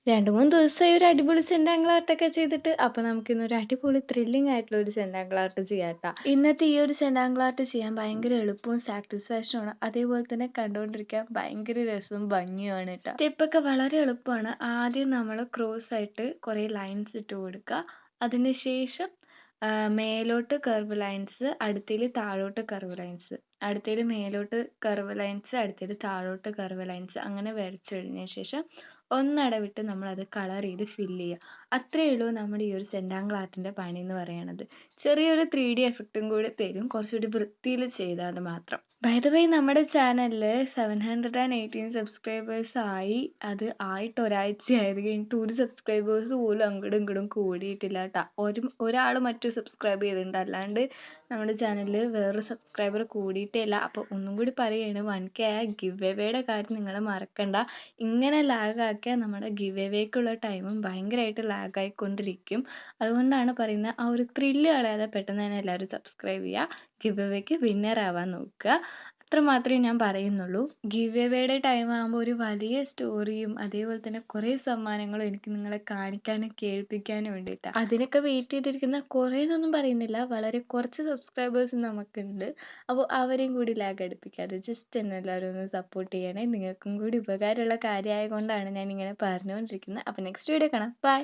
2, 3 ദിവസമായി ഒരു അടിപൊളി സെന്റാങ്കിൾ ആർട്ടൊക്കെ ചെയ്തിട്ട്. അപ്പൊ നമുക്കിന്നൊരു അടിപൊളി ത്രില്ലിംഗ് ആയിട്ടുള്ള ഒരു സെന്റാങ്കിൾ ആർട്ട് ചെയ്യാട്ടോ. ഇന്നത്തെ ഈ ഒരു സെന്റാങ്കിൾ ആർട്ട് ചെയ്യാൻ ഭയങ്കര എളുപ്പവും സാറ്റിസ്ഫാക്ഷനുമാണ്. അതേപോലെ തന്നെ കണ്ടുകൊണ്ടിരിക്കാൻ ഭയങ്കര രസവും ഭംഗിയുമാണ് കേട്ടോ. സ്റ്റെപ്പൊക്കെ വളരെ എളുപ്പമാണ്. ആദ്യം നമ്മൾ ക്രോസ് ആയിട്ട് കുറേ ലൈൻസ് ഇട്ട് കൊടുക്കുക. അതിനുശേഷം മേലോട്ട് കർവ് ലൈൻസ്, അടുത്തതിൽ താഴോട്ട് കർവ് ലൈൻസ്, അടുത്തതിൽ മേലോട്ട് കർവ് ലൈൻസ്, അടുത്തതിൽ താഴോട്ട് കർവ് ലൈൻസ്, അങ്ങനെ വരച്ചു കഴിഞ്ഞ ശേഷം ഒന്നടവിട്ട് നമ്മളത് കളർ ചെയ്ത് ഫില്ല് ചെയ്യുക. അത്രയേ ഉള്ളൂ നമ്മുടെ ഈ ഒരു സെന്റാങ്കിൾ ആർട്ടിൻ്റെ പണി എന്ന് പറയണത്. ചെറിയൊരു 3D എഫക്റ്റും കൂടി തരും, കുറച്ചുകൂടി വൃത്തിയിൽ ചെയ്താൽ മാത്രം. ബൈ ദ വേ, നമ്മുടെ ചാനലിൽ 718 സബ്സ്ക്രൈബേഴ്സ് ആയി. അത് ആയിട്ട് ഒരാഴ്ചയായത് കഴിഞ്ഞിട്ട് ഒരു സബ്സ്ക്രൈബേഴ്സ് പോലും അങ്ങോട്ടും ഇങ്ങോട്ടും കൂടിയിട്ടില്ല കേട്ടോ. ഒരാൾ മറ്റു സബ്സ്ക്രൈബ് ചെയ്തിട്ടുണ്ട്, അല്ലാണ്ട് നമ്മുടെ ചാനലിൽ വേറൊരു സബ്സ്ക്രൈബർ കൂടിയിട്ടേ ഇല്ല. അപ്പോൾ ഒന്നും കൂടി പറയുകയാണ്, 1K ഗിവ് എവേയുടെ കാര്യം നിങ്ങൾ മറക്കണ്ട. ഇങ്ങനെ ലാഗാക്കിയാൽ നമ്മുടെ ഗിവ് എവേക്കുള്ള ടൈമും ഭയങ്കരമായിട്ട് ലാഗായിക്കൊണ്ടിരിക്കും. അതുകൊണ്ടാണ് പറയുന്നത്, ആ ഒരു ത്രില്ല് കളയാതെ പെട്ടെന്ന് തന്നെ എല്ലാവരും സബ്സ്ക്രൈബ് ചെയ്യുക. ഗിവ് എവേക്ക് വിന്നർ ആവാൻ നോക്കുക. അത്ര മാത്രമേ ഞാൻ പറയുന്നുള്ളൂ. ഗിവ് എവേയുടെ ടൈം ആകുമ്പോൾ ഒരു വലിയ സ്റ്റോറിയും അതേപോലെ തന്നെ കുറേ സമ്മാനങ്ങളും എനിക്ക് നിങ്ങളെ കാണിക്കാനും കേൾപ്പിക്കാനും വേണ്ടിയിട്ടാണ്. അതിനൊക്കെ വെയിറ്റ് ചെയ്തിരിക്കുന്ന കുറേയൊന്നും പറയുന്നില്ല, വളരെ കുറച്ച് സബ്സ്ക്രൈബേഴ്സ് നമുക്കുണ്ട്. അപ്പോൾ അവരെയും കൂടി ലാഗ് അടുപ്പിക്കാതെ ജസ്റ്റ് എന്നെ എല്ലാവരും ഒന്ന് സപ്പോർട്ട് ചെയ്യണേ. നിങ്ങൾക്കും കൂടി ഉപകാരമുള്ള കാര്യമായതുകൊണ്ടാണ് ഞാൻ ഇങ്ങനെ പറഞ്ഞുകൊണ്ടിരിക്കുന്നത്. അപ്പോൾ നെക്സ്റ്റ് വീഡിയോ കാണാം. ബൈ.